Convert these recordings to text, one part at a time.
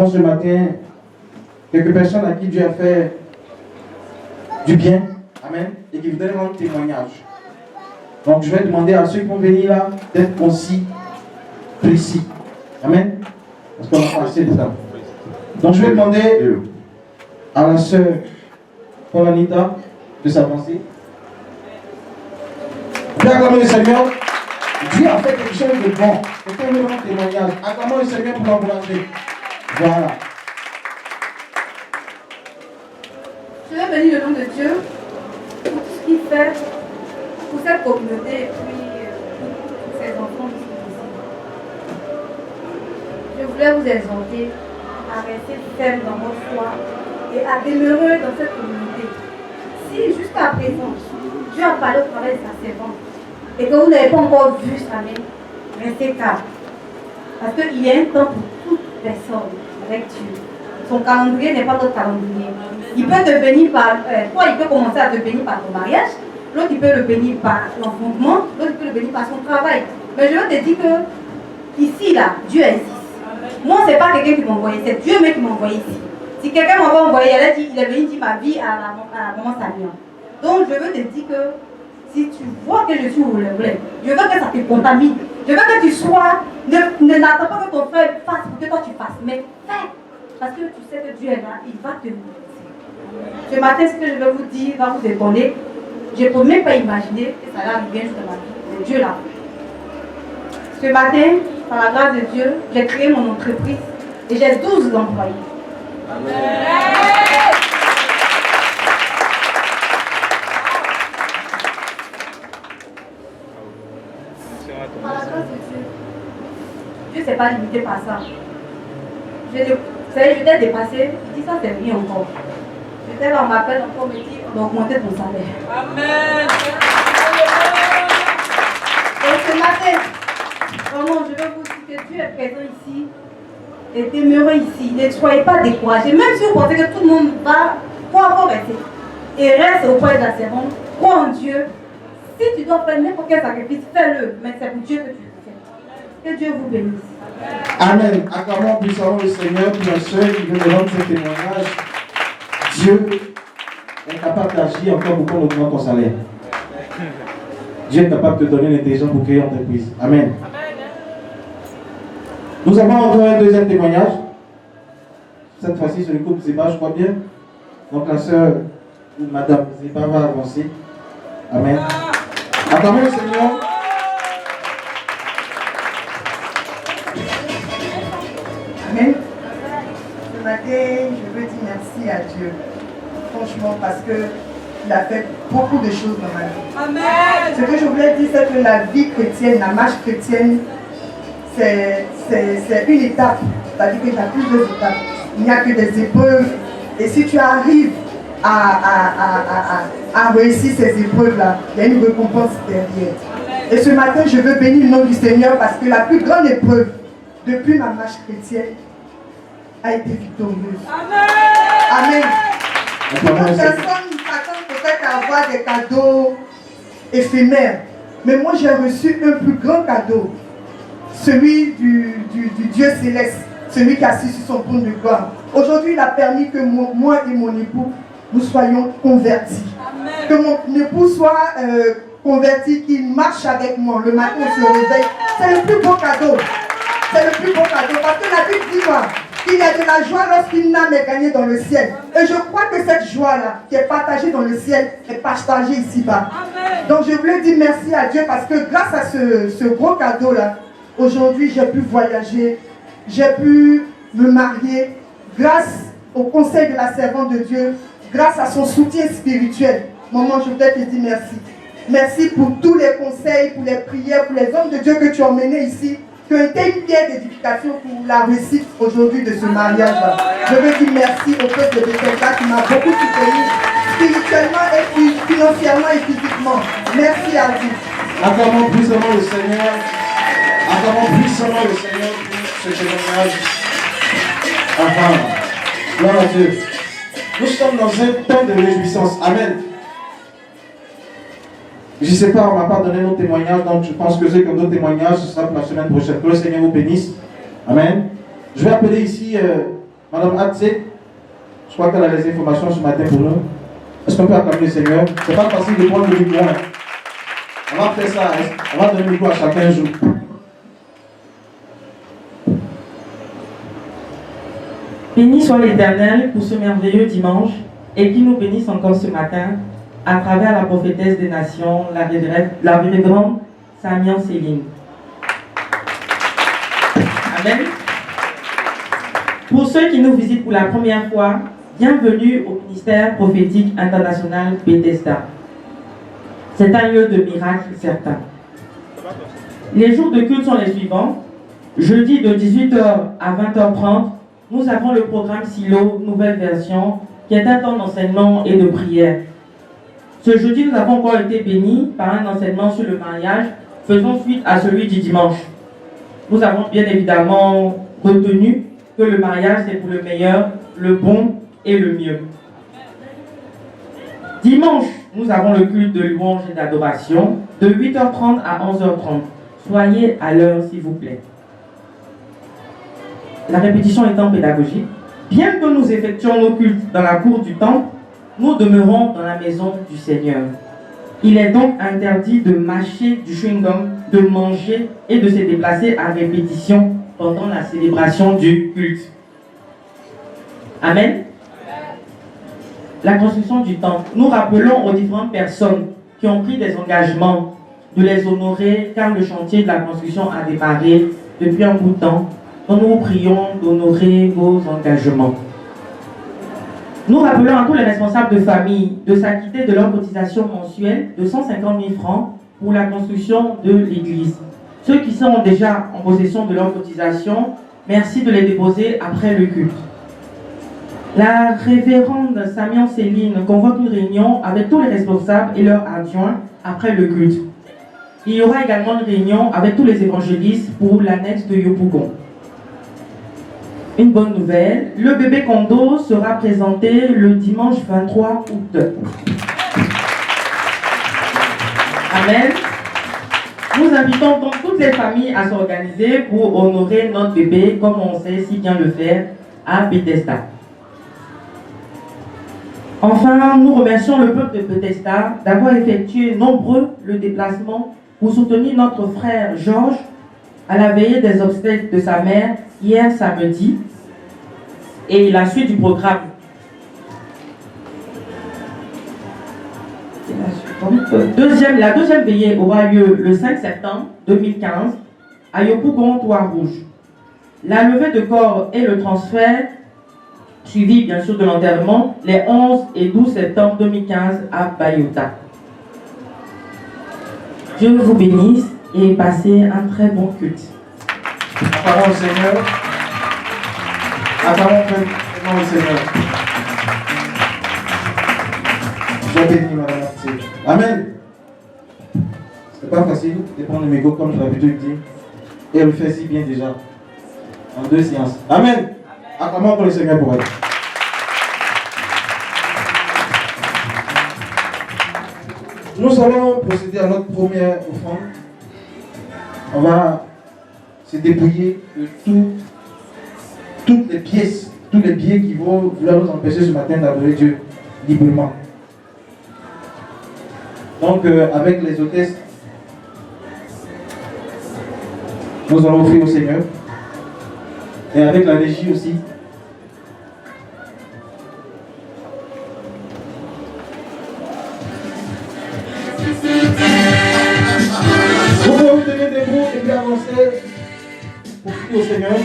Ce matin, quelques personnes à qui Dieu a fait du bien, amen, et qui voudraient rendre témoignage. Donc je vais demander à ceux qui vont venir là d'être aussi précis, amen, parce qu'on a assez de temps. Donc je vais demander à la sœur Paul Anita de s'avancer. Bien acclamer le Seigneur. Dieu a fait quelque chose de bon. C'était un grand témoignage. Acclamons le Seigneur pour l'encourager. Voilà. Je vais bénir le nom de Dieu pour tout ce qu'il fait pour cette communauté et puis pour ses enfants qui sont ici. Je voulais vous exhorter à rester ferme dans votre foi et à demeurer dans cette communauté. Si jusqu'à présent, Dieu a parlé au travers de sa servante et que vous n'avez pas encore vu sa main, restez calme. Parce qu'il y a un temps pour toute personne avec Dieu. Son calendrier n'est pas notre calendrier. Il peut te bénir par... toi, il peut commencer à te bénir par ton mariage. L'autre, il peut le bénir par l'enfantement. L'autre, il peut le bénir par son travail. Mais je veux te dire que ici, là, Dieu existe. Moi, ce n'est pas quelqu'un qui m'a envoyé. C'est Dieu même qui m'a envoyé ici. Si quelqu'un m'avait envoyé, il est venu dire ma vie à la maman Samian. Donc, je veux te dire que si tu vois que je suis au relais, je veux que ça te contamine. Je veux que tu sois... N'attends pas que ton frère fasse pour que toi tu fasses. Mais fais. Parce que tu sais que Dieu est là, il va te nourrir. Ce matin, ce que je vais vous dire va vous étonner. Je ne peux même pas imaginer que ça va arriver jusqu'à ma vie. Mais Dieu l'a fait. Ce matin, par la grâce de Dieu, j'ai créé mon entreprise et j'ai 12 employés. Amen. Par la grâce de Dieu, Dieu ne s'est pas limité par ça. Je t'ai dépassé, je dis ça c'est rien encore. J'étais là, on m'appelle encore, on me dit on va augmenter ton salaire. Amen. Et ce matin, vraiment, je veux vous dire que Dieu est présent ici et demeurez ici. Ne soyez pas découragés. Même si vous pensez que tout le monde va, faut encore rester. Et reste auprès de la servante, crois en Dieu. Si tu dois faire n'importe quel sacrifice, fais-le. Mais c'est pour Dieu que tu le fais. Que Dieu vous bénisse. Amen. Acclamons puissamment le Seigneur pour la soeur qui veut rendre ce témoignage. Dieu est capable d'agir encore pour qu'on augmente ton salaire. Dieu est capable de te donner l'intelligence pour créer une entreprise. Amen. Nous avons encore un deuxième témoignage. Cette fois-ci sur le couple Zéba, je crois bien. Donc la soeur, Madame Zéba va avancer. Amen. Acclamons le Seigneur. Amen. Ce matin, je veux dire merci à Dieu. Franchement, parce qu'il a fait beaucoup de choses dans ma vie. Amen. Ce que je voulais dire, c'est que la vie chrétienne, la marche chrétienne, c'est une étape. C'est-à-dire qu'il y a plusieurs étapes. Il n'y a que des épreuves. Et si tu arrives à réussir ces épreuves-là, il y a une récompense derrière. Et ce matin, je veux bénir le nom du Seigneur parce que la plus grande épreuve depuis ma marche chrétienne a été victorieuse. Amen. Amen. Personne s'attend peut-être à avoir des cadeaux éphémères. Mais moi, j'ai reçu un plus grand cadeau. Celui du Dieu céleste. Celui qui est assis sur son trône de gloire. Aujourd'hui, il a permis que moi et mon époux, nous soyons convertis. Amen. Que mon époux soit converti, qu'il marche avec moi. Le matin, on se réveille. C'est le plus beau cadeau. C'est le plus beau cadeau. Parce que la Bible dit quoi? Qu'il y a de la joie lorsqu'une âme est gagnée dans le ciel. Et je crois que cette joie-là, qui est partagée dans le ciel, est partagée ici-bas. Donc je voulais dire merci à Dieu parce que grâce à ce gros cadeau-là, aujourd'hui j'ai pu voyager, j'ai pu me marier, grâce au conseil de la servante de Dieu, grâce à son soutien spirituel. Maman, je voudrais te dire merci. Merci pour tous les conseils, pour les prières, pour les hommes de Dieu que tu as emmenés ici, qui ont été une pierre d'édification pour la réussite aujourd'hui de ce mariage-là. Je veux dire merci au peuple de Bethesda qui m'a beaucoup soutenu spirituellement et financièrement et physiquement. Merci à vous. Acclamons puissamment le Seigneur. Acclamons puissamment le Seigneur pour ce témoignage. Enfin, gloire à Dieu. Nous sommes dans un temps de réjouissance. Amen. Je ne sais pas, on ne m'a pas donné nos témoignages, donc je pense que ceux qui ont d'autres témoignages, ce sera pour la semaine prochaine. Que le Seigneur vous bénisse. Amen. Je vais appeler ici Madame Hatse, je crois qu'elle a les informations ce matin pour nous. Est-ce qu'on peut acclamer le Seigneur? C'est pas facile de prendre le micro. On va faire ça, on va donner le micro à chacun un jour. Béni soit l'Éternel pour ce merveilleux dimanche et qui nous bénisse encore ce matin à travers la prophétesse des nations, la révérende Samian Céline. Amen. Pour ceux qui nous visitent pour la première fois, bienvenue au ministère prophétique international Bethesda. C'est un lieu de miracle certain. Les jours de culte sont les suivants. Jeudi de 18h à 20h30, nous avons le programme Silo, nouvelle version, qui est un temps d'enseignement et de prière. Ce jeudi, nous avons encore été bénis par un enseignement sur le mariage, faisant suite à celui du dimanche. Nous avons bien évidemment retenu que le mariage, c'est pour le meilleur, le bon et le mieux. Dimanche, nous avons le culte de louange et d'adoration de 8h30 à 11h30. Soyez à l'heure, s'il vous plaît. La répétition étant pédagogique, bien que nous effectuons nos cultes dans la cour du temple, nous demeurons dans la maison du Seigneur. Il est donc interdit de mâcher du chewing-gum, de manger et de se déplacer à répétition pendant la célébration du culte. Amen. La construction du temple. Nous rappelons aux différentes personnes qui ont pris des engagements de les honorer car le chantier de la construction a démarré depuis un bout de temps. Donc nous vous prions d'honorer vos engagements. Nous rappelons à tous les responsables de famille de s'acquitter de leur cotisation mensuelle de 150 000 francs pour la construction de l'église. Ceux qui sont déjà en possession de leur cotisation, merci de les déposer après le culte. La révérende Samian Céline convoque une réunion avec tous les responsables et leurs adjoints après le culte. Il y aura également une réunion avec tous les évangélistes pour l'annexe de Yopougon. Une bonne nouvelle, le bébé Kondo sera présenté le dimanche 23 août. Amen. Nous invitons donc toutes les familles à s'organiser pour honorer notre bébé comme on sait si bien le faire à Bethesda. Enfin, nous remercions le peuple de Bethesda d'avoir effectué nombreux le déplacement pour soutenir notre frère Georges à la veillée des obsèques de sa mère hier samedi et la suite du programme. La deuxième veillée aura lieu le 5 septembre 2015 à Yopougon, Trois-Rouges. La levée de corps et le transfert, suivi bien sûr de l'enterrement, les 11 et 12 septembre 2015 à Bayota. Dieu vous bénisse et passez un très bon culte. Acclamons au Seigneur. Acclamons au Seigneur. Sois béni, madame Hatse. Amen. C'est pas facile de prendre le micro comme je l'habitude de dire. Et elle le fait si bien déjà. En 2 séances. Amen. Acclamons pour le Seigneur pour elle. Nous allons procéder à notre première offrande. On va se dépouiller de toutes les pièces, tous les biais qui vont vouloir nous empêcher ce matin d'adorer Dieu librement. Donc, avec les hôtesses, nous allons offrir au Seigneur. Et avec la régie aussi. Vous pouvez vous tenir debout et puis avancer pour prier au Seigneur.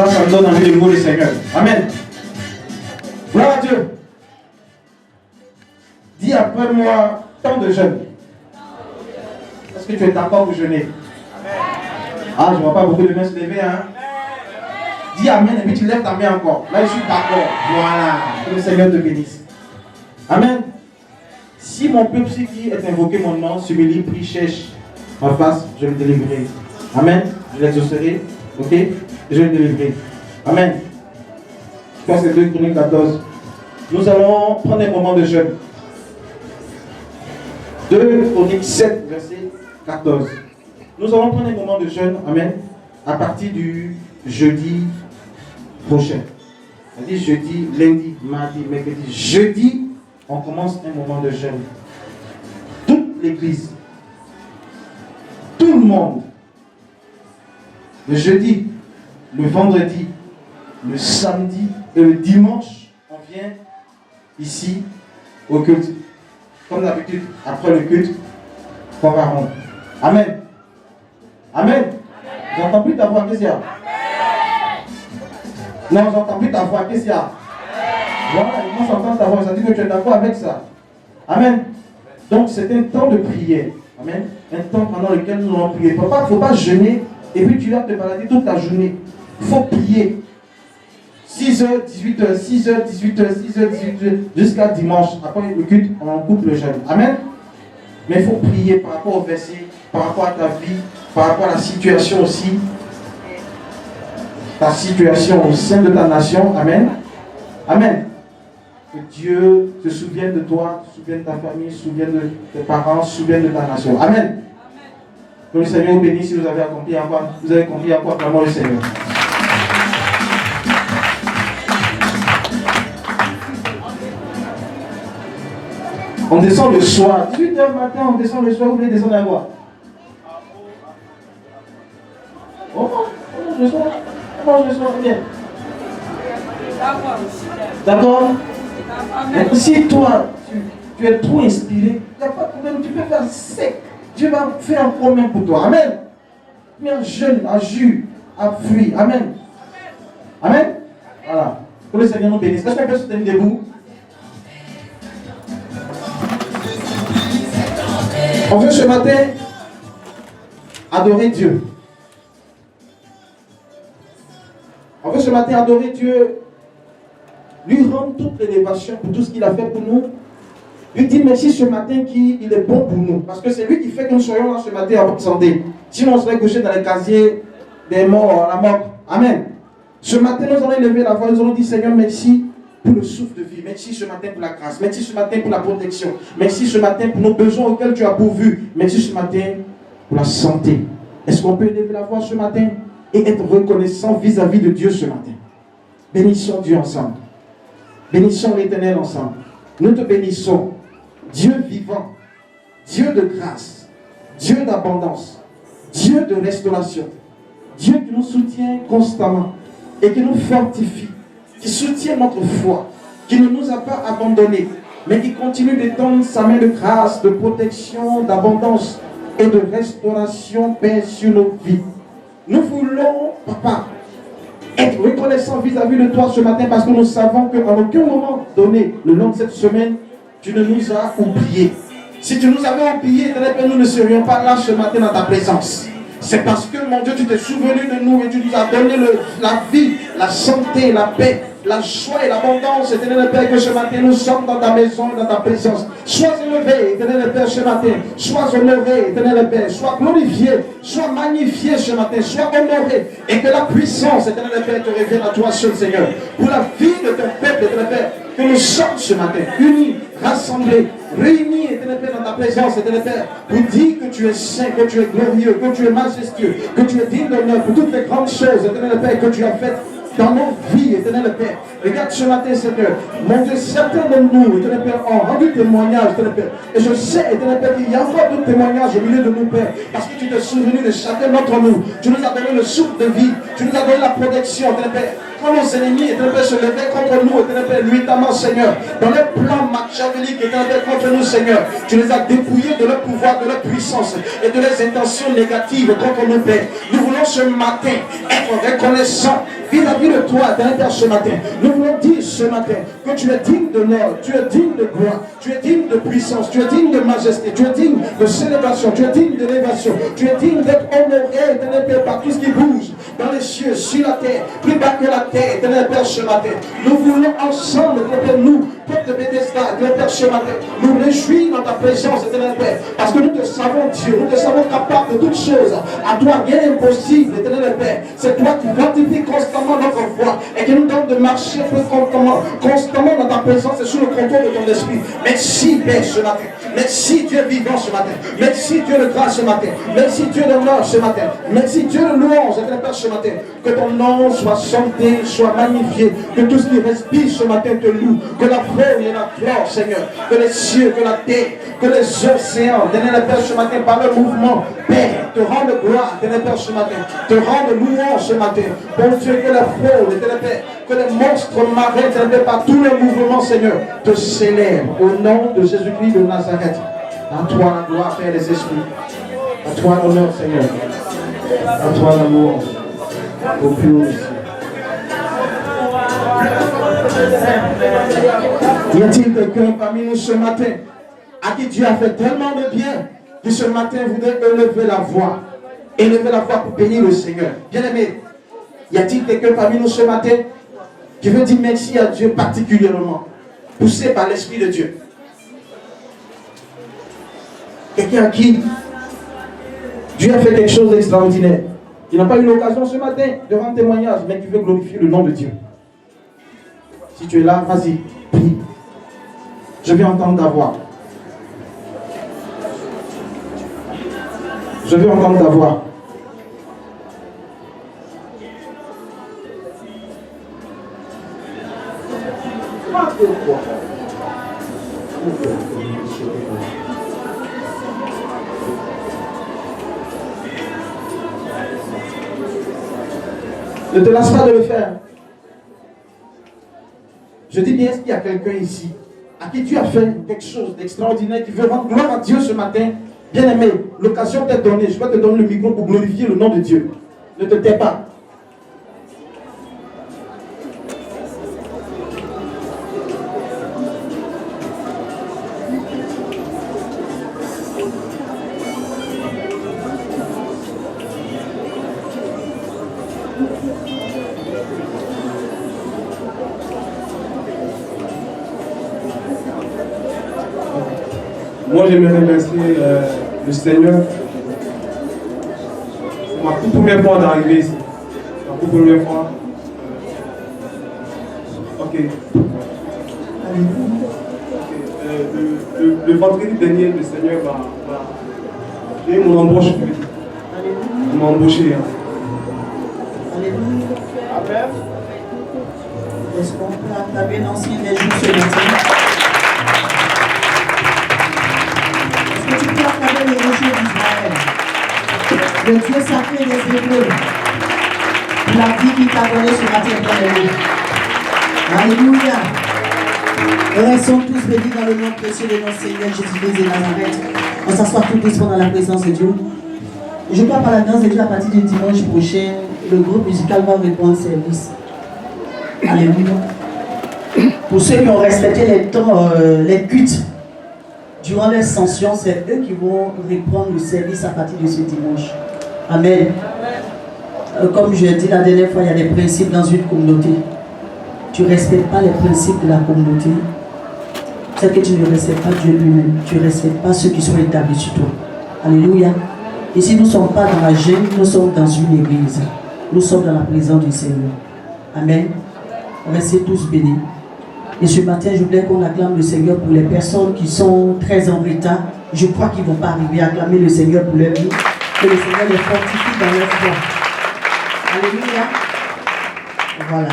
Ça me donne envie de louer le Seigneur. Amen. Gloire à Dieu. Dis après moi, tant de jeunes. Est-ce que tu es d'accord pour jeûner? Ah, je ne vois pas beaucoup de mains se lever, hein. Dis Amen et puis tu lèves ta main encore. Là, je suis d'accord. Voilà. Que le Seigneur te bénisse. Amen. Si mon peuple qui est invoqué mon nom, s'humilie, prie, cherche ma face, je vais le délivrer. Amen. Je l'exaucerai. Ok? Et je vais le délivrer. Amen. Je pense que c'est 2 Chroniques 14. Nous allons prendre un moment de jeûne. 2 Chroniques 7, verset 14. Nous allons prendre un moment de jeûne. Amen. À partir du jeudi prochain. C'est-à-dire jeudi, lundi, mardi, mercredi. Jeudi, on commence un moment de jeûne. Toute l'église, tout le monde, le jeudi, le vendredi, le samedi et le dimanche, on vient ici au culte. Comme d'habitude, après le culte, on va rendre. Amen. Amen. J'entends plus ta voix, qu'est-ce qu'il y a? Non, j'entends plus ta voix, qu'est-ce qu'il y a? Voilà, moi j'entends ta voix, ça dit que tu es d'accord avec ça. Amen. Donc c'est un temps de prière. Amen. Un temps pendant lequel nous allons prier. Il ne faut pas jeûner et puis tu vas te balader toute la journée. Il faut prier. 6h, 18h, 6h, 18h, 6h, 18h, jusqu'à dimanche. Après le culte, on coupe le jeûne. Amen. Mais il faut prier par rapport au verset, par rapport à ta vie, par rapport à la situation aussi. Ta situation au sein de ta nation. Amen. Amen. Que Dieu se souvienne de toi, se souvienne de ta famille, se souvienne de tes parents, se souvienne de ta nation. Amen. Que le Seigneur vous bénisse si vous avez accompli à quoi, vous avez accompli à quoi vraiment le Seigneur. On descend le soir, 18h matin, on descend le soir, vous voulez descendre à quoi? Oh, je sois bien. D'accord? Si toi, tu es trop inspiré, il n'y a pas de problème, tu peux faire sec. Dieu va faire un problème pour toi. Amen. Mais un jeûne, un jus, un fruit. Amen. Amen. Voilà. Que le Seigneur nous bénisse. Est-ce qu'on peut se tenir debout? On veut ce matin adorer Dieu. On veut ce matin adorer Dieu, lui rendre toute l'élévation pour tout ce qu'il a fait pour nous. Lui dire merci ce matin qu'il est bon pour nous. Parce que c'est lui qui fait que nous soyons là ce matin en bonne santé. Sinon on serait couché dans les casiers des morts, la mort. Amen. Ce matin nous allons élever la voix, nous allons dire Seigneur merci pour le souffle de vie. Merci ce matin pour la grâce. Merci ce matin pour la protection. Merci ce matin pour nos besoins auxquels tu as pourvu. Merci ce matin pour la santé. Est-ce qu'on peut élever la voix ce matin et être reconnaissant vis-à-vis de Dieu ce matin? Bénissons Dieu ensemble. Bénissons l'Éternel ensemble. Nous te bénissons. Dieu vivant, Dieu de grâce, Dieu d'abondance, Dieu de restauration, Dieu qui nous soutient constamment et qui nous fortifie, qui soutient notre foi, qui ne nous a pas abandonnés, mais qui continue d'étendre sa main de grâce, de protection, d'abondance et de restauration, Père, sur nos vies. Nous voulons, Papa, être reconnaissants vis-à-vis de toi ce matin parce que nous savons qu'à aucun moment donné, le long de cette semaine, tu ne nous as oubliés. Si tu nous avais oubliés, nous ne serions pas là ce matin dans ta présence. C'est parce que, mon Dieu, tu t'es souvenu de nous et tu nous as donné la vie, la santé, la paix, la joie et l'abondance. Éternel Père, que ce matin nous sommes dans ta maison, dans ta présence. Sois élevé, Éternel Père, ce matin. Sois honoré, Éternel Père. Sois glorifié, sois magnifié ce matin. Sois honoré. Et que la puissance, Éternel Père, te revienne à toi seul, Seigneur. Pour la vie de ton peuple, Éternel Père, que nous sommes ce matin, unis, rassemblés, réunis, Éternel Père, dans ta présence, Éternel Père, pour dire que tu es saint, que tu es glorieux, que tu es majestueux, que tu es digne d'honneur pour toutes les grandes choses, Éternel Père, que tu as faites dans nos vies, Éternel Père. Regarde ce matin, Seigneur, mon Dieu, certains de nous, Éternel Père, ont rendu témoignage, Éternel Père. Et je sais, Éternel Père, qu'il y a encore d'autres témoignages au milieu de nous, Père, parce que tu t'es souvenu de chacun d'entre nous. Tu nous as donné le souffle de vie, tu nous as donné la protection, Éternel Père. quand nos ennemis, éternel Père, se levaient contre nous, éternel Père, nuitamment, Seigneur, dans les plans machiavéliques, éternel Père, contre nous, Seigneur, tu les as dépouillés de leur pouvoir, de leur puissance et de leurs intentions négatives contre nous, Père. Nous voulons ce matin être reconnaissants vis-à-vis de toi, éternel Père, ce matin. Nous voulons dire ce matin que tu es digne d'honneur, tu es digne de gloire, tu es digne de puissance, tu es digne de majesté, tu es digne de célébration, tu es digne d'élévation, tu es digne d'être honoré, éternel Père, par tout ce qui bouge dans les cieux, sur la terre, plus bas que la terre, éternel Père, ce matin. Nous voulons ensemble, éternel Père, nous, peuple de Bethesda, éternel Père, ce matin, nous réjouir dans ta présence, éternel Père, parce que nous te savons Dieu, nous te savons capable de toutes choses. À toi, rien n'est impossible, éternel Père. C'est toi qui fortifies constamment notre foi et qui nous donne de marcher constamment dans ta présence et sous le contrôle de ton esprit. Merci, Père, ce matin. Merci, Dieu vivant ce matin. Merci, Dieu de grâce ce matin. Merci, Dieu d'honneur ce matin. Merci, Dieu de louange, éternel Père, ce matin. Que ton nom soit chanté, soit magnifié. Que tout ce qui respire ce matin te loue. Que la faune et la flore, Seigneur. Que les cieux, que la terre, que les océans, éternel Père, ce matin, par le mouvement, Père, te rendent gloire, éternel Père, ce matin. Te rendent louange ce matin. Bon Dieu, que la faune, éternel Père, que les monstres marins, éternel Père, par tous les mouvements, Seigneur, te célèbrent. Au nom de Jésus-Christ de Nazareth. À toi la gloire, Père des esprits. À toi l'honneur, Seigneur. À toi l'amour. Au plus haut. Y a-t-il quelqu'un parmi nous ce matin à qui Dieu a fait tellement de bien qui ce matin voudrait élever la voix? Élever la voix pour bénir le Seigneur. Bien-aimé, y a-t-il quelqu'un parmi nous ce matin qui veut dire merci à Dieu particulièrement, poussé par l'Esprit de Dieu? Quelqu'un à qui Dieu a fait quelque chose d'extraordinaire. Il n'a pas eu l'occasion ce matin de rendre témoignage, mais qui veut glorifier le nom de Dieu. Si tu es là, vas-y, prie. Je veux entendre ta voix. Je veux entendre ta voix. Ne te lasse pas de le faire. Je dis bien, est-ce qu'il y a quelqu'un ici à qui Dieu a fait quelque chose d'extraordinaire, qui veut rendre gloire à Dieu ce matin? Bien-aimé, l'occasion t'est donnée. Je vais te donner le micro pour glorifier le nom de Dieu. Ne te tais pas. Moi, j'aimerais remercier le Seigneur. C'est ma toute première fois d'arriver ici. Ma toute première fois. Ok. Le vendredi dernier, le Seigneur j'ai eu mon embauche. Il m'a embauché. Amen. Est-ce qu'on peut acclamer l'ancien des jours ce matin? Le rocher d'Israël, le Dieu sacré des Hébreux, la vie qui t'a donné ce matin dans les mots. Alléluia. Restons tous bénis dans le nom précieux de notre Seigneur Jésus-Christ de Nazareth. On s'assoit tout doucement dans la présence de Dieu. Je crois par la grâce de Dieu, à partir du dimanche prochain, le groupe musical va répondre service. Alléluia. Pour ceux qui ont respecté les temps, les cultes, durant l'ascension, c'est eux qui vont reprendre le service à partir de ce dimanche. Amen. Comme je l'ai dit la dernière fois, il y a des principes dans une communauté. Tu ne respectes pas les principes de la communauté. C'est que tu ne respectes pas Dieu lui-même. Tu ne respectes pas ceux qui sont établis sur toi. Alléluia. Ici, nous ne sommes pas dans la gêne, nous sommes dans une église. Nous sommes dans la présence du Seigneur. Amen. Restez tous bénis. Et ce matin, je voulais qu'on acclame le Seigneur pour les personnes qui sont très en retard. Je crois qu'ils ne vont pas arriver à acclamer le Seigneur pour leur vie. Que le Seigneur les fortifie dans leur foi. Alléluia. Voilà.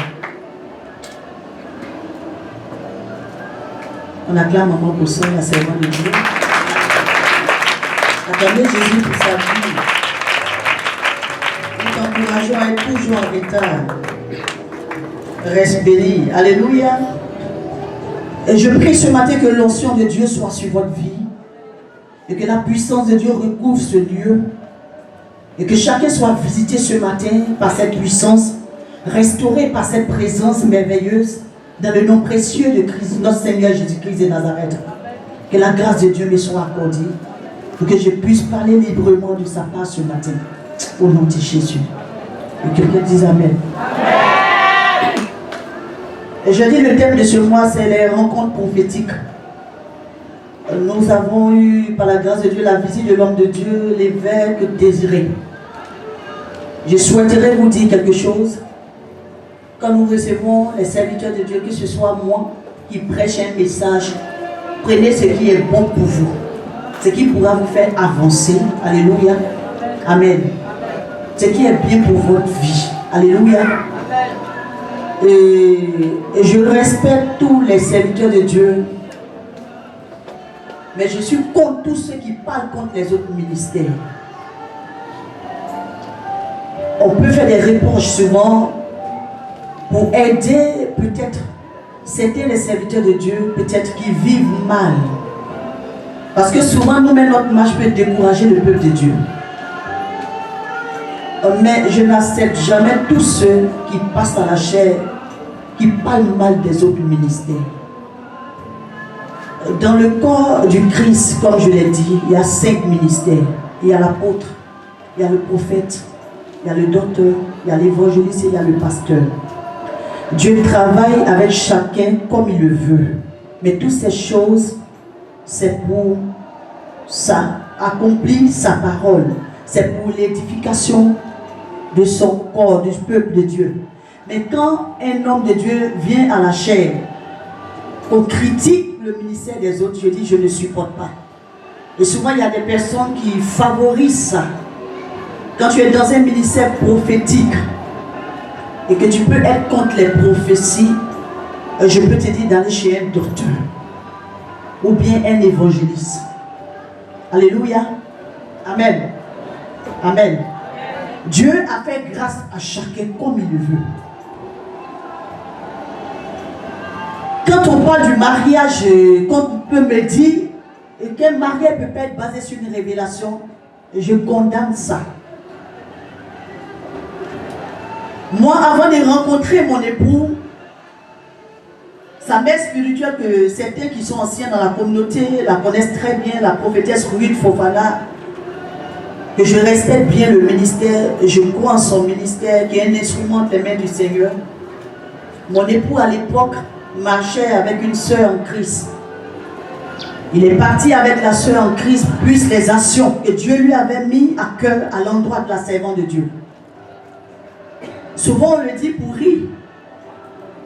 On acclame Maman Bosson, la servante de Dieu. Acclamez Jésus pour sa vie. Nous t'encourageons à être toujours en retard. Reste béni. Alléluia. Et je prie ce matin que l'onction de Dieu soit sur votre vie. Et que la puissance de Dieu recouvre ce lieu. Et que chacun soit visité ce matin par cette puissance, restauré par cette présence merveilleuse, dans le nom précieux de Christ, notre Seigneur Jésus-Christ de Nazareth. Que la grâce de Dieu me soit accordée, pour que je puisse parler librement de sa part ce matin. Au nom de Jésus. Et quelqu'un dise Amen. Amen. Et je dis le thème de ce mois, c'est les rencontres prophétiques. Nous avons eu, par la grâce de Dieu, la visite de l'homme de Dieu, l'évêque Désiré. Je souhaiterais vous dire quelque chose. Quand nous recevons les serviteurs de Dieu, que ce soit moi qui prêche un message, prenez ce qui est bon pour vous, ce qui pourra vous faire avancer. Alléluia. Amen. Ce qui est bien pour votre vie. Alléluia. Et je respecte tous les serviteurs de Dieu. Mais je suis contre tous ceux qui parlent contre les autres ministères. On peut faire des reproches souvent pour aider peut-être certains les serviteurs de Dieu, peut-être qui vivent mal. Parce que souvent, nous-mêmes, notre marche peut décourager le peuple de Dieu. Mais je n'accepte jamais tous ceux qui passent à la chair, qui parlent mal des autres ministères. Dans le corps du Christ, comme je l'ai dit, il y a 5 ministères. Il y a l'apôtre, il y a le prophète, il y a le docteur, il y a l'évangéliste et il y a le pasteur. Dieu travaille avec chacun comme il le veut. Mais toutes ces choses, c'est pour ça, accomplir sa parole. C'est pour l'édification de son corps, du peuple de Dieu. Mais quand un homme de Dieu vient à la chair, on critique le ministère des autres, je dis je ne supporte pas. Et souvent il y a des personnes qui favorisent ça. Quand tu es dans un ministère prophétique et que tu peux être contre les prophéties, je peux te dire d'aller chez un docteur ou bien un évangéliste. Alléluia. Amen. Amen. Dieu a fait grâce à chacun comme il le veut. Quand on parle du mariage, qu'on peut me dire qu'un mariage peut pas être basé sur une révélation, je condamne ça. Moi, avant de rencontrer mon époux, sa mère spirituelle, que certains qui sont anciens dans la communauté la connaissent très bien, la prophétesse Ruth Fofana, que je respecte bien le ministère, je crois en son ministère, qui est un instrument des mains du Seigneur. Mon époux à l'époque marchait avec une sœur en Christ. Il est parti avec la sœur en Christ, plus les actions que Dieu lui avait mis à cœur à l'endroit de la servante de Dieu. Souvent on le dit pour rire.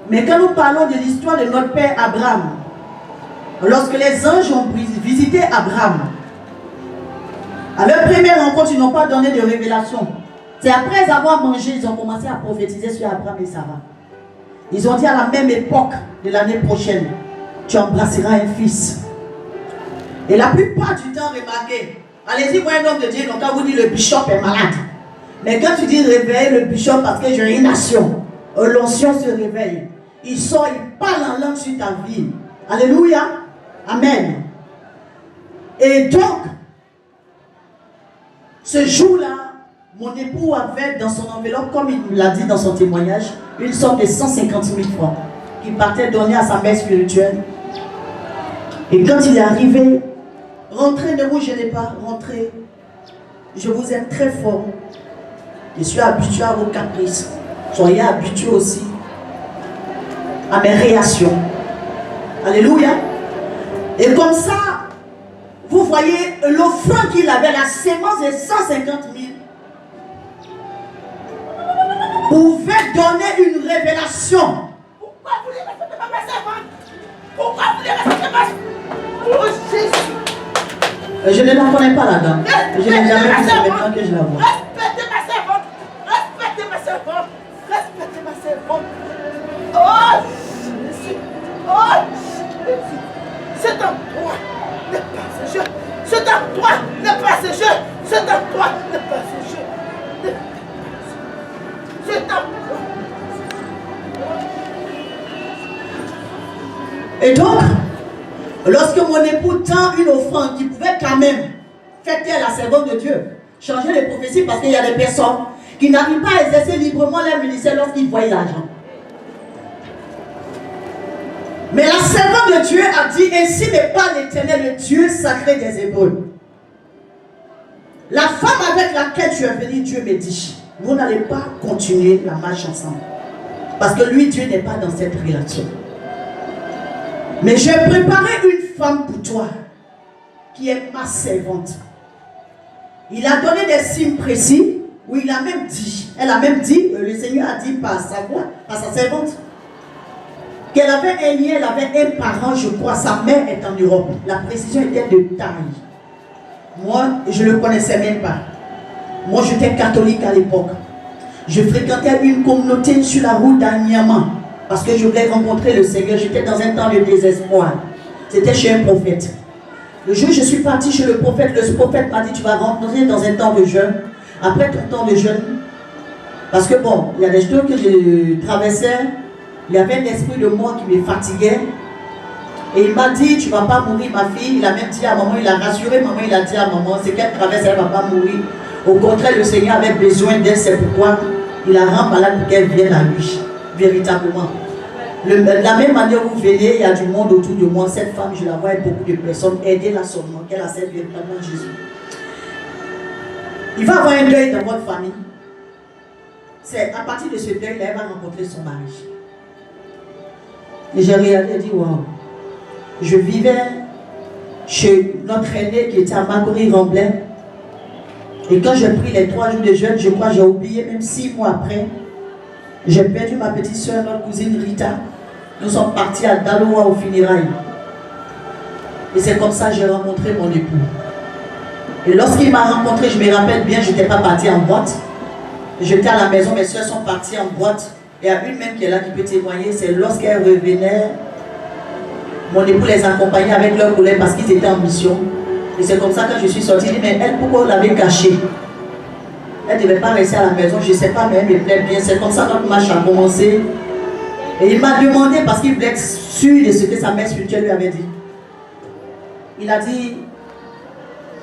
Mais quand nous parlons de l'histoire de notre père Abraham, lorsque les anges ont visité Abraham, à leur première rencontre, ils n'ont pas donné de révélation. C'est après avoir mangé, ils ont commencé à prophétiser sur Abraham et Sarah. Ils ont dit à la même époque de l'année prochaine, tu embrasseras un fils. Et la plupart du temps, remarquez, allez-y voir un homme de Dieu, donc quand vous dites le bishop est malade. Mais quand tu dis réveille le bishop parce que j'ai une nation, l'onction se réveille. Il sort, il parle en langue sur ta vie. Alléluia. Amen. Et donc, ce jour-là, mon époux avait dans son enveloppe, comme il l'a dit dans son témoignage, une somme de 150 000 francs qu'il partait donner à sa mère spirituelle. Et quand il est arrivé, rentrez, ne vous gênez pas, rentrez. Je vous aime très fort. Je suis habitué à vos caprices. Soyez habitués aussi à mes réactions. Alléluia. Et comme ça, vous voyez l'offrande qu'il avait, la sémence de 150 000, pouvait donner une révélation. Pourquoi vous voulez respecter ma servante? Pourquoi vous voulez respecter ma servante? Oh Jésus. Je ne la connais pas, la dame. Je n'ai jamais vu ça maintenant que je la vois. Respectez ma servante. Respectez ma servante. Respectez ma servante. Oh Jésus. Oh Jésus. C'est en toi, ne pas ce jeu. C'est en toi, ne pas ce jeu. C'est en toi, ne pas ce jeu. C'est en toi. Lorsque mon époux tend une offrande qui pouvait quand même faire taire la servante de Dieu, changer les prophéties, parce qu'il y a des personnes qui n'arrivent pas à exercer librement leur ministère lorsqu'ils voient l'argent. Mais la servante de Dieu a dit, ainsi n'est pas l'Éternel, le Dieu sacré des Hébreux. La femme avec laquelle tu es venu, Dieu me dit, vous n'allez pas continuer la marche ensemble. Parce que lui, Dieu n'est pas dans cette relation. Mais j'ai préparé une femme pour toi, qui est ma servante. Il a donné des signes précis, où il a même dit, elle a même dit, le Seigneur a dit par sa voix, par sa servante, qu'elle avait un lien, elle avait un parent, je crois, sa mère est en Europe. La précision était de taille. Moi, je ne le connaissais même pas. Moi, j'étais catholique à l'époque. Je fréquentais une communauté sur la route d'Anyama, parce que je voulais rencontrer le Seigneur. J'étais dans un temps de désespoir. C'était chez un prophète. Le jour où je suis parti chez le prophète m'a dit, tu vas rentrer dans un temps de jeûne. Après ton temps de jeûne, parce que bon, il y a des choses que je traversais, il y avait un esprit de moi qui me fatiguait. Et il m'a dit, tu ne vas pas mourir ma fille. Il a même dit à maman, il a rassuré maman, il a dit à maman, c'est qu'elle traverse, elle ne va pas mourir. Au contraire, le Seigneur avait besoin d'elle, c'est pourquoi il la rend malade pour qu'elle vienne à lui, véritablement. De la même manière où vous venez, il y a du monde autour de moi. Cette femme, je la vois avec beaucoup de personnes, aidez-la seulement, qu'elle accepte véritablement Jésus. Il va avoir un deuil dans votre famille. C'est à partir de ce deuil-là, elle va rencontrer son mari. Et j'ai regardé et dit, waouh. Je vivais chez notre aîné qui était à Macorie-Remblai. Et quand j'ai pris les 3 jours de jeûne, je crois que j'ai oublié, même 6 mois après, j'ai perdu ma petite soeur, notre cousine Rita. Nous sommes partis à Daloa au funérailles. Et c'est comme ça que j'ai rencontré mon époux. Et lorsqu'il m'a rencontré, je me rappelle bien, je n'étais pas partie en boîte. J'étais à la maison, mes soeurs sont parties en boîte. Et il y a une même qui est là qui peut témoigner, c'est lorsqu'elles revenaient, mon époux les accompagnait avec leurs collègues parce qu'ils étaient en mission. Et c'est comme ça que je suis sortie. Je dis, mais elle, pourquoi on l'avait cachée? Elle ne devait pas rester à la maison, je ne sais pas, mais elle me plaît bien. C'est comme ça que notre marche a commencé. Et il m'a demandé, parce qu'il voulait être sûr de ce que sa mère spirituelle lui avait dit. Il a dit,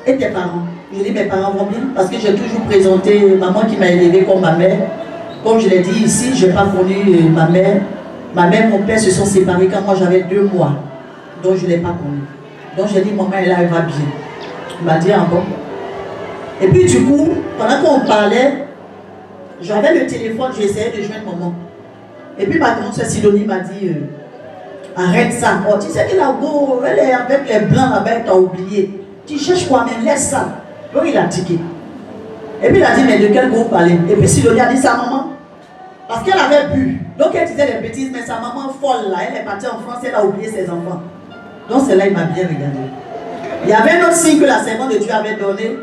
et tes parents? Je dis, mes parents vont bien, parce que j'ai toujours présenté maman qui m'a élevée comme ma mère. Comme je l'ai dit ici, je n'ai pas connu ma mère. Ma mère et mon père se sont séparés quand moi j'avais 2 mois. Donc je ne l'ai pas connue. Donc j'ai dit, maman, elle va bien. Il m'a dit, ah bon. Et puis du coup, pendant qu'on parlait, j'avais le téléphone, j'ai essayé de joindre maman. Et puis ma grande soeur Sidonie m'a dit, arrête ça. Oh, tu sais que la go, elle est avec les blancs là-bas, elle t'a oublié. Tu cherches quoi, mais laisse ça. Donc il a tiqué. Et puis il a dit, mais de quel go vous parlez? Et puis Sidonie a dit, sa maman. Parce qu'elle avait bu. Donc elle disait des bêtises, mais sa maman folle là, elle est partie en France, elle a oublié ses enfants. Donc c'est là il m'a bien regardé. Il y avait un autre signe que la servante de Dieu avait donné.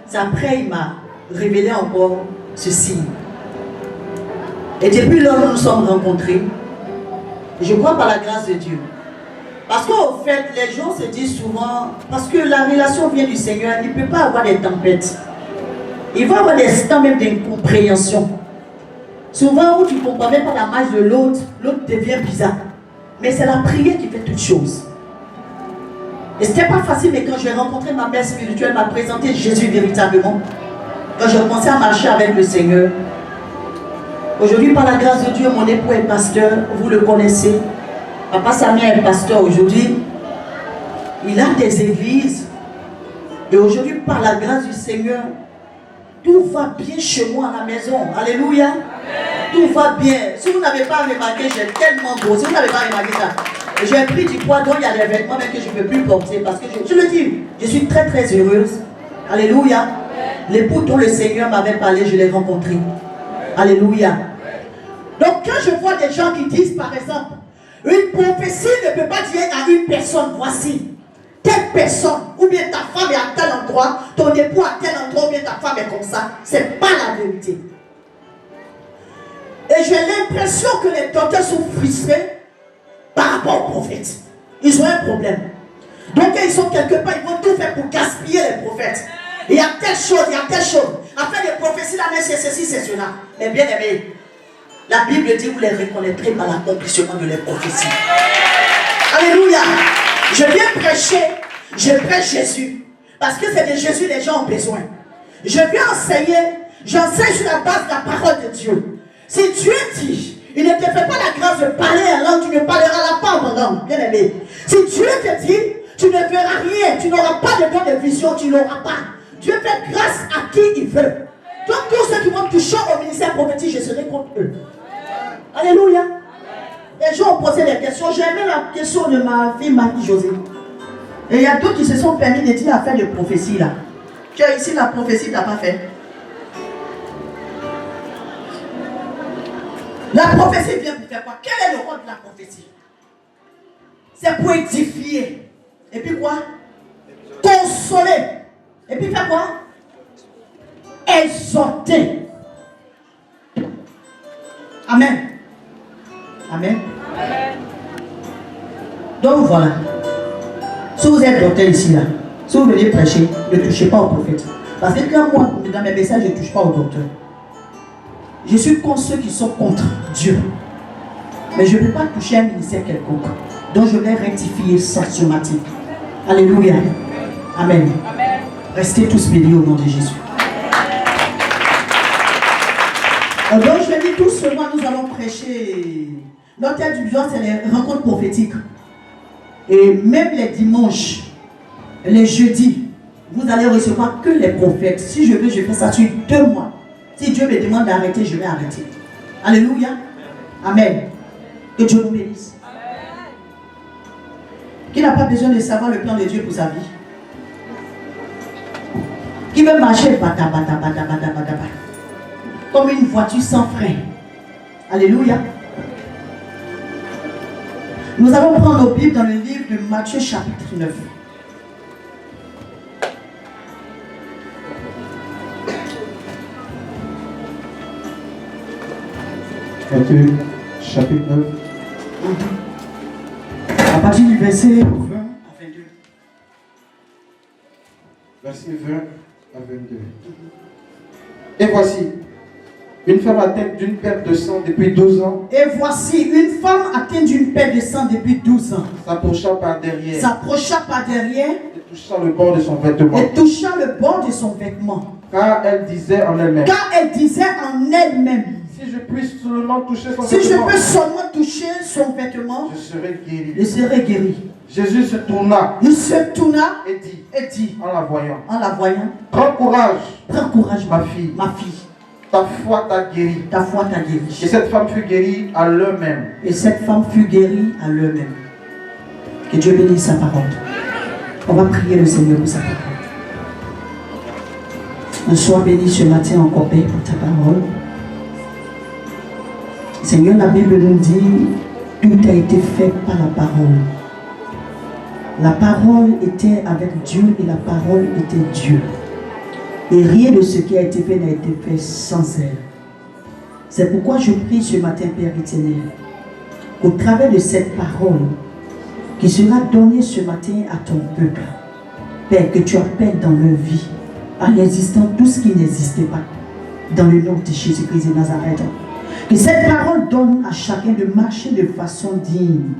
C'est après il m'a révélé encore ce signe. Et depuis lors nous nous sommes rencontrés, je crois par la grâce de Dieu. Parce qu'au fait, les gens se disent souvent, parce que la relation vient du Seigneur, il ne peut pas avoir des tempêtes. Il va y avoir des temps même d'incompréhension. Souvent où tu ne comprends même pas la marche de l'autre, l'autre devient bizarre. Mais c'est la prière qui fait toutes choses. Et ce n'était pas facile, mais quand j'ai rencontré ma mère spirituelle, m'a présenté Jésus véritablement. Quand j'ai commencé à marcher avec le Seigneur. Aujourd'hui, par la grâce de Dieu, mon époux est pasteur, vous le connaissez. Papa Samia est pasteur aujourd'hui. Il a des églises. Et aujourd'hui, par la grâce du Seigneur, tout va bien chez moi à la maison. Alléluia. Amen. Tout va bien. Si vous n'avez pas remarqué, j'ai tellement beau. Si vous n'avez pas remarqué ça, j'ai pris du poids, donc il y a des vêtements même que je ne peux plus porter. Parce que je le dis, je suis très très heureuse. Alléluia. L'époux dont le Seigneur m'avait parlé, je l'ai rencontré. Alléluia. Donc quand je vois des gens qui disent par exemple, une prophétie ne peut pas dire à une personne, voici, telle personne, ou bien ta femme est à tel endroit, ton époux à tel endroit, ou bien ta femme est comme ça. Ce n'est pas la vérité. Et j'ai l'impression que les docteurs sont frustrés par rapport aux prophètes. Ils ont un problème. Donc ils sont quelque part, ils vont tout faire pour gaspiller les prophètes. Il y a telle chose, il y a telle chose. Après les prophéties, là, mais c'est ceci, c'est cela. Mais bien aimé, la Bible dit, vous les reconnaîtrez par l'accomplissement de les prophéties. Alléluia. Je viens prêcher, je prêche Jésus. Parce que c'est de Jésus que les gens ont besoin. Je viens enseigner, j'enseigne sur la base de la parole de Dieu. Si Dieu dit, il ne te fait pas la grâce de parler en langue, tu ne parleras pas en langue, bien aimé. Si Dieu te dit, tu ne verras rien, tu n'auras pas de don de vision, tu n'auras pas. Dieu fait grâce à qui il veut. Donc tous ceux qui vont toucher au ministère prophétique, je serai contre eux. Alléluia. Les gens ont posé des questions. J'ai aimé la question de ma fille Marie-Josée. Et il y a d'autres qui se sont permis de dire affaire de prophétie là. Tu as ici la prophétie, tu n'as pas fait. La prophétie vient pour faire quoi? Quel est le rôle de la prophétie? C'est pour édifier. Et puis quoi? Consoler. Et puis faire quoi? Exhorter. Amen. Amen. Donc voilà. Si vous êtes docteur ici, là, si vous venez prêcher, ne touchez pas au prophète. Parce que quand moi, dans mes messages, je ne touche pas au docteur. Je suis contre ceux qui sont contre Dieu. Mais je ne peux pas toucher un ministère quelconque. Donc je vais rectifier ça ce matin. Alléluia. Amen. Amen. Restez tous bénis au nom de Jésus. Donc je dis tout ce mois, nous allons prêcher. Notre thème du jour, c'est les rencontres prophétiques. Et même les dimanches, les jeudis, vous allez recevoir que les prophètes. Si je veux, je fais ça sur 2 mois. Si Dieu me demande d'arrêter, je vais arrêter. Alléluia. Amen. Que Dieu nous bénisse. Amen. Qui n'a pas besoin de savoir le plan de Dieu pour sa vie? Qui veut marcher bata, bata, bata, bata, bata, bata, comme une voiture sans frein. Alléluia. Nous allons prendre nos Bibles dans le livre de Matthieu chapitre 9. Matthieu chapitre 9. À partir du verset 20 à 22. Verset 20 à 22. Et voici, une femme atteinte d'une perte de sang depuis 12 ans. Et voici, une femme atteinte d'une perte de sang depuis 12 ans. S'approcha par derrière. S'approcha par derrière. Et toucha le bord de son vêtement. Et toucha le bord de son vêtement. Car elle disait en elle-même. Car elle disait en elle-même. Si je puis seulement toucher son si vêtement. je peux seulement toucher son vêtement. Je serai guéri. Je serai guéri. Jésus se tourna. Il se tourna. Et dit. En la voyant. En la voyant. Prends courage. Prends courage, ma fille. Ma fille. Ta foi t'a guéri. Ta foi t'a guéri. Et cette femme fut guérie à l'heure même. Et cette femme fut guérie à l'heure même. Que Dieu bénisse sa parole. On va prier le Seigneur pour sa parole. Sois béni ce matin encore, Père, pour ta parole. Seigneur, la Bible nous dit, tout a été fait par la parole. La parole était avec Dieu et la parole était Dieu. Et rien de ce qui a été fait n'a été fait sans elle. C'est pourquoi je prie ce matin, Père éternel, qu'au travers de cette parole qui sera donnée ce matin à ton peuple, Père, que tu appelles dans leur vie à l'existence tout ce qui n'existait pas, dans le nom de Jésus-Christ de Nazareth. Que cette parole donne à chacun de marcher de façon digne,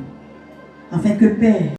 afin que, Père,